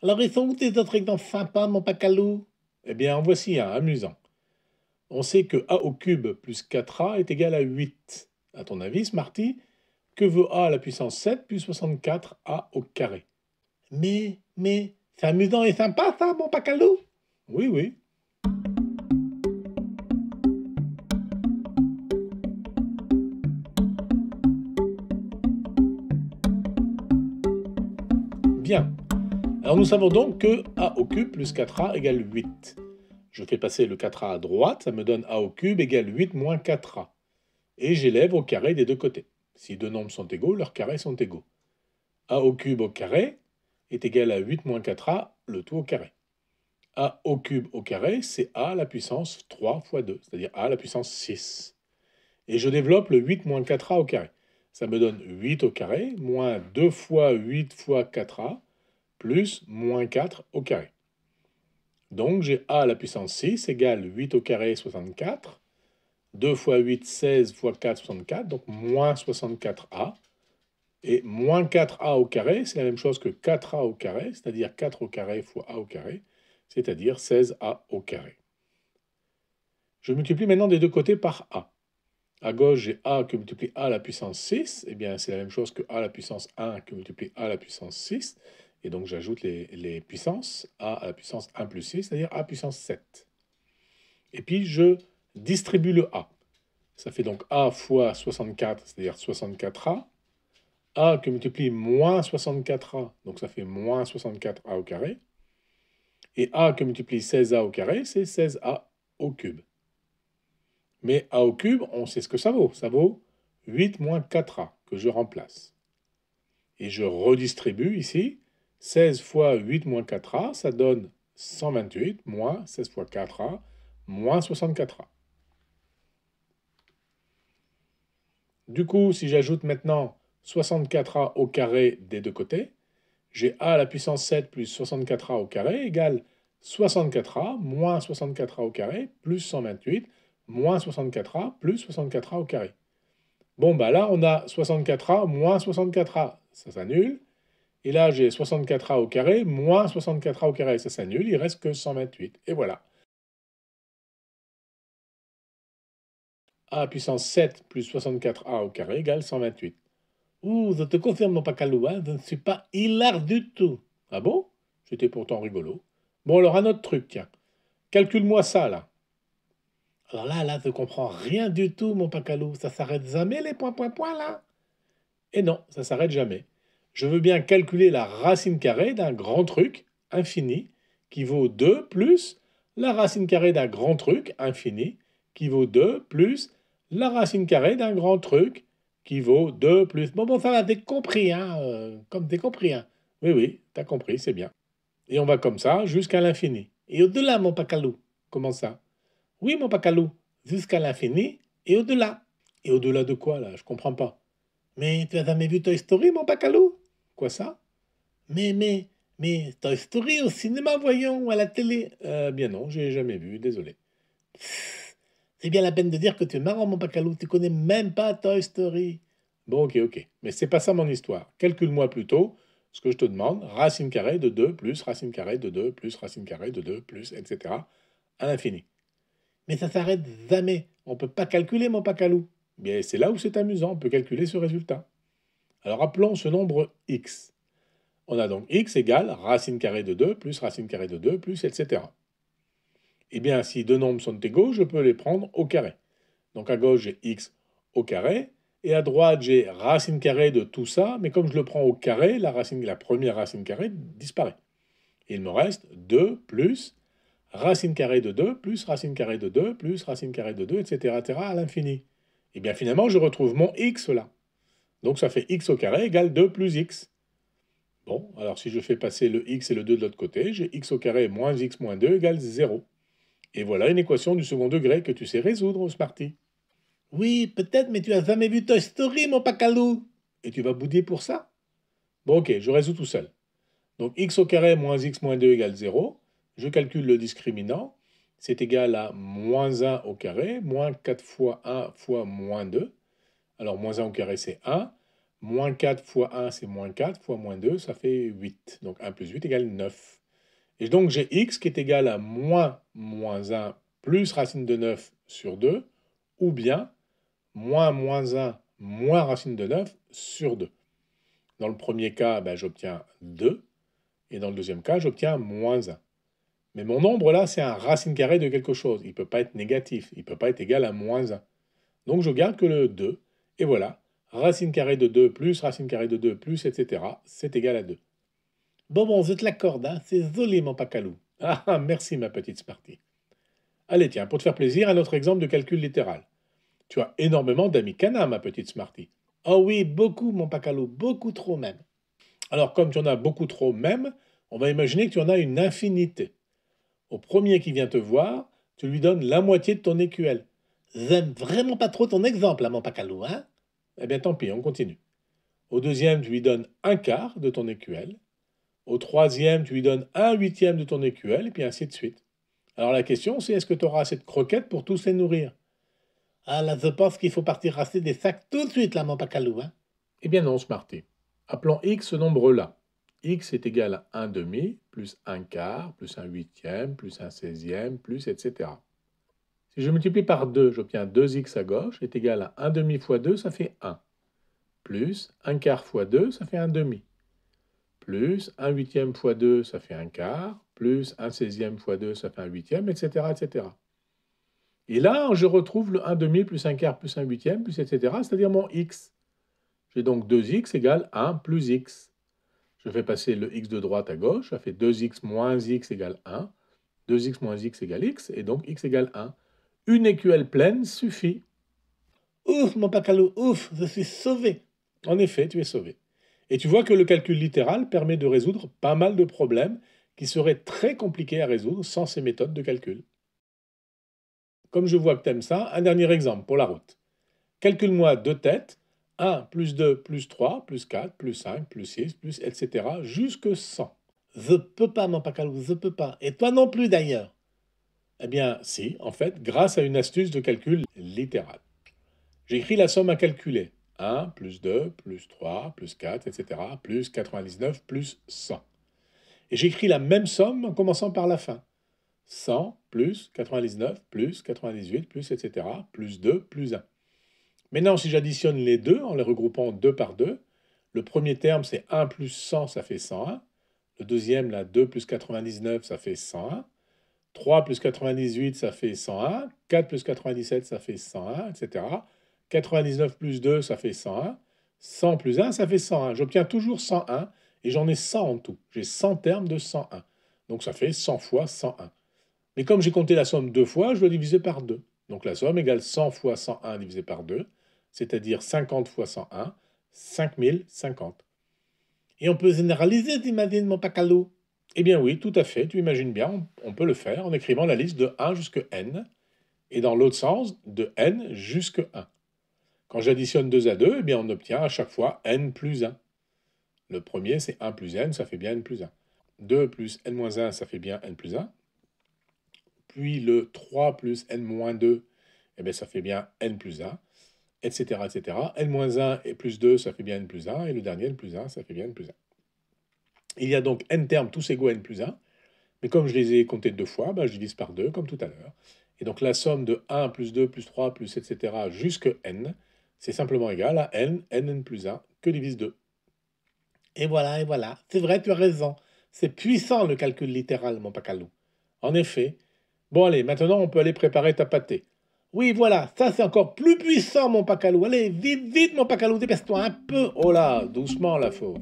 Alors, ils sont où tes autres exemples sympas, mon pacalou? Eh bien, en voici un amusant. On sait que a au cube plus 4a est égal à 8. À ton avis, Smarty, que vaut a à la puissance 7 plus 64a au carré? C'est amusant et sympa, ça, mon pacalou? Oui, oui. Bien. Alors nous savons donc que a au cube plus 4a égale 8. Je fais passer le 4a à droite, ça me donne a au cube égale 8 moins 4a. Et j'élève au carré des deux côtés. Si deux nombres sont égaux, leurs carrés sont égaux. A au cube au carré est égal à 8 moins 4a, le tout au carré. A au cube au carré, c'est a à la puissance 3 fois 2, c'est-à-dire a à la puissance 6. Et je développe le 8 moins 4a au carré. Ça me donne 8 au carré, moins 2 fois 8 fois 4a, plus moins 4 au carré. Donc j'ai a à la puissance 6 égale 8 au carré 64, 2 fois 8, 16 fois 4, 64, donc moins 64a. Et moins 4a au carré, c'est la même chose que 4a au carré, c'est-à-dire 4 au carré fois a au carré, c'est-à-dire 16a au carré. Je multiplie maintenant des deux côtés par a. À gauche, j'ai a que multiplie a à la puissance 6. Eh bien, c'est la même chose que a à la puissance 1 que multiplie a à la puissance 6. Et donc, j'ajoute les puissances. A à la puissance 1 plus 6, c'est-à-dire a puissance 7. Et puis, je distribue le a. Ça fait donc a fois 64, c'est-à-dire 64a. A que multiplie moins 64a, donc ça fait moins 64a au carré. Et a que multiplie 16a au carré, c'est 16a au cube. Mais a au cube, on sait ce que ça vaut. Ça vaut 8 moins 4a que je remplace. Et je redistribue ici. 16 fois 8 moins 4a, ça donne 128 moins 16 fois 4a moins 64a. Du coup, si j'ajoute maintenant 64a au carré des deux côtés, j'ai a à la puissance 7 plus 64a au carré égale 64a moins 64a au carré plus 128 moins 64a plus 64a au carré. Bon, bah là, on a 64a moins 64a, ça s'annule. Et là, j'ai 64a au carré moins 64a au carré, ça s'annule. Il reste que 128. Et voilà. A puissance 7 plus 64a au carré égale 128. Ouh, je te confirme, mon pacalou, hein, je ne suis pas hilar du tout. Ah bon? C'était pourtant rigolo. Bon, alors un autre truc, tiens. Calcule-moi ça, là. Alors là, je comprends rien du tout, mon pacalou. Ça s'arrête jamais, les points, là? Et non, ça s'arrête jamais. Je veux bien calculer la racine carrée d'un grand truc infini qui vaut 2 plus la racine carrée d'un grand truc infini qui vaut 2 plus la racine carrée d'un grand truc qui vaut 2 plus... Bon, ça va, t'es compris, hein, comme t'es compris, hein. Oui, oui, t'as compris, c'est bien. Et on va comme ça jusqu'à l'infini. Et au-delà, mon pacalou. Comment ça? Oui, mon pacalou, jusqu'à l'infini et au-delà. Et au-delà de quoi, là? Je comprends pas. Mais tu as jamais vu Toy Story, mon pacalou? Quoi ça? Mais, mais, mais, Toy Story au cinéma, voyons, ou à la télé. Bien non, j'ai jamais vu, désolé. C'est bien la peine de dire que tu es marrant, mon pacalou. Tu connais même pas Toy Story. Bon, ok, ok. Mais c'est pas ça mon histoire. Calcule-moi plutôt ce que je te demande. Racine carrée de 2 plus racine carrée de 2 plus racine carrée de 2 plus, etc. à l'infini. Mais ça s'arrête jamais. On peut pas calculer, mon pacalou. Bien, c'est là où c'est amusant. On peut calculer ce résultat. Alors appelons ce nombre x. On a donc x égale racine carrée de 2 plus racine carrée de 2 plus, etc. Eh bien, si deux nombres sont égaux, je peux les prendre au carré. Donc à gauche, j'ai x au carré. Et à droite, j'ai racine carrée de tout ça. Mais comme je le prends au carré, la première racine carrée disparaît. Et il me reste 2 plus racine carrée de 2 plus racine carrée de 2 plus racine carrée de 2, etc. à l'infini. Et bien finalement, je retrouve mon x là. Donc ça fait x au carré égale 2 plus x. Bon, alors si je fais passer le x et le 2 de l'autre côté, j'ai x au carré moins x moins 2 égale 0. Et voilà une équation du second degré que tu sais résoudre, Smarty. Oui, peut-être, mais tu as jamais vu Toy Story, mon pacalou. Et tu vas bouder pour ça? Bon, ok, je résous tout seul. Donc x au carré moins x moins 2 égale 0. Je calcule le discriminant. C'est égal à moins 1 au carré, moins 4 fois 1 fois moins 2. Alors moins 1 au carré, c'est 1. Moins 4 fois 1, c'est moins 4, fois moins 2, ça fait 8. Donc 1 plus 8 égale 9. Et donc j'ai x qui est égal à moins 1 plus racine de 9 sur 2, ou bien moins 1 moins racine de 9 sur 2. Dans le premier cas, j'obtiens 2, et dans le deuxième cas, j'obtiens moins 1. Mais mon nombre là, c'est un racine carrée de quelque chose. Il ne peut pas être négatif, il ne peut pas être égal à moins 1. Donc je garde que le 2, et voilà, racine carrée de 2 plus racine carrée de 2 plus, etc., c'est égal à 2. Bon, je te l'accorde, hein. C'est joli, mon pacalou. Ah, merci ma petite Smarty. Allez, tiens, pour te faire plaisir, un autre exemple de calcul littéral. Tu as énormément d'amis canas, ma petite Smarty. Oh oui, beaucoup, mon pacalou, beaucoup trop même. Alors, comme tu en as beaucoup trop même, on va imaginer que tu en as une infinité. Au premier qui vient te voir, tu lui donnes la moitié de ton écuelle. J'aime vraiment pas trop ton exemple, là, mon pacalou, hein. Eh bien, tant pis, on continue. Au deuxième, tu lui donnes un quart de ton écuelle. Au troisième, tu lui donnes un huitième de ton écuelle, et puis ainsi de suite. Alors la question, c'est est-ce que tu auras assez de croquettes pour tous les nourrir? Ah là, je pense qu'il faut partir racheter des sacs tout de suite, là, mon pacalou, hein. Eh bien non, Smarty. Appelons x ce nombre-là. X est égal à 1 demi, plus 1 quart, plus 1 huitième, plus 1 seizième, plus etc. Si je multiplie par 2, j'obtiens 2x à gauche, est égal à 1 demi fois 2, ça fait 1. Plus 1 quart fois 2, ça fait 1 demi. Plus 1 huitième fois 2, ça fait 1 quart. Plus 1 seizième fois 2, ça fait 1 huitième, etc., etc. Et là, je retrouve le 1 demi plus 1 quart plus 1 huitième, plus etc., c'est-à-dire mon x. J'ai donc 2x égale 1 plus x. Je fais passer le x de droite à gauche, ça fait 2x moins x égale 1. 2x moins x égale x, et donc x égale 1. Une écuelle pleine suffit. Ouf, mon pacalou, ouf, je suis sauvé. En effet, tu es sauvé. Et tu vois que le calcul littéral permet de résoudre pas mal de problèmes qui seraient très compliqués à résoudre sans ces méthodes de calcul. Comme je vois que tu aimes ça, un dernier exemple pour la route. Calcule-moi deux têtes, 1 plus 2 plus 3 plus 4 plus 5 plus 6 plus etc. jusque 100. Je peux pas, mon pacalou, je peux pas. Et toi non plus, d'ailleurs. Eh bien, si, en fait, grâce à une astuce de calcul littéral. J'écris la somme à calculer. 1 plus 2 plus 3 plus 4, etc. plus 99 plus 100. Et j'écris la même somme en commençant par la fin. 100 plus 99 plus 98 plus etc. plus 2 plus 1. Maintenant, si j'additionne les deux en les regroupant 2 par 2, le premier terme c'est 1 plus 100, ça fait 101. Le deuxième, là, 2 plus 99, ça fait 101. 3 plus 98, ça fait 101. 4 plus 97, ça fait 101, etc. 99 plus 2, ça fait 101. 100 plus 1, ça fait 101. J'obtiens toujours 101 et j'en ai 100 en tout. J'ai 100 termes de 101. Donc ça fait 100 fois 101. Mais comme j'ai compté la somme deux fois, je dois diviser par 2. Donc la somme égale 100 fois 101 divisé par 2, c'est-à-dire 50 fois 101, 5050. Et on peut généraliser, t'imagines, mon pacalou? Eh bien oui, tout à fait, tu imagines bien, on peut le faire en écrivant la liste de 1 jusqu'à n, et dans l'autre sens, de n jusqu'à 1. Quand j'additionne 2 à 2, eh bien on obtient à chaque fois n plus 1. Le premier, c'est 1 plus n, ça fait bien n plus 1. 2 plus n moins 1, ça fait bien n plus 1. Puis le 3 plus n moins 2, eh bien ça fait bien n plus 1, etc., etc. n moins 1 et plus 2, ça fait bien n plus 1, et le dernier, n plus 1, ça fait bien n plus 1. Il y a donc n termes tous égaux à n plus 1, mais comme je les ai comptés deux fois, je divise par 2, comme tout à l'heure. Et donc la somme de 1 plus 2 plus 3 plus etc. jusqu'à n, c'est simplement égal à n plus 1, que divise 2. Et voilà. C'est vrai, tu as raison. C'est puissant le calcul littéral, mon pacalou. En effet. Bon allez, maintenant on peut aller préparer ta pâtée. Oui, voilà, ça c'est encore plus puissant, mon pacalou. Allez, vite, vite, mon pacalou, dépêche-toi un peu. Oh là, doucement la fauve.